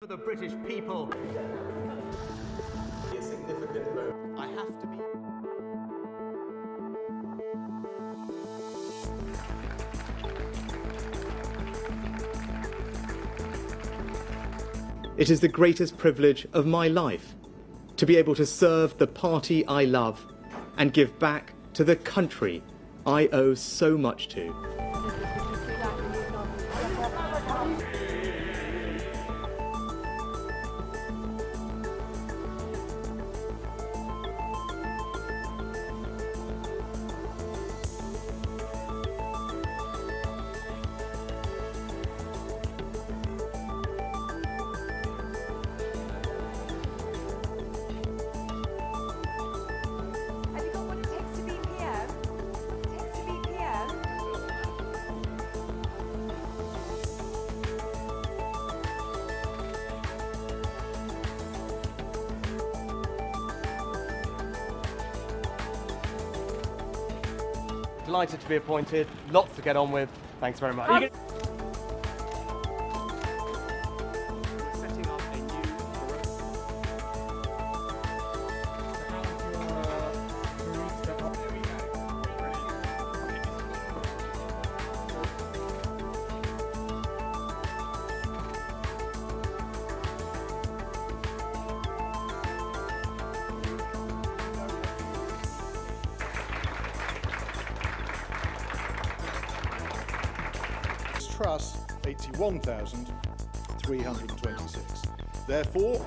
For the British people. A significant moment. I have to be. It is the greatest privilege of my life to be able to serve the party I love and give back to the country I owe so much to. Delighted to be appointed, lots to get on with. Thanks very much. We're setting up a new... Truss 81,326. Therefore,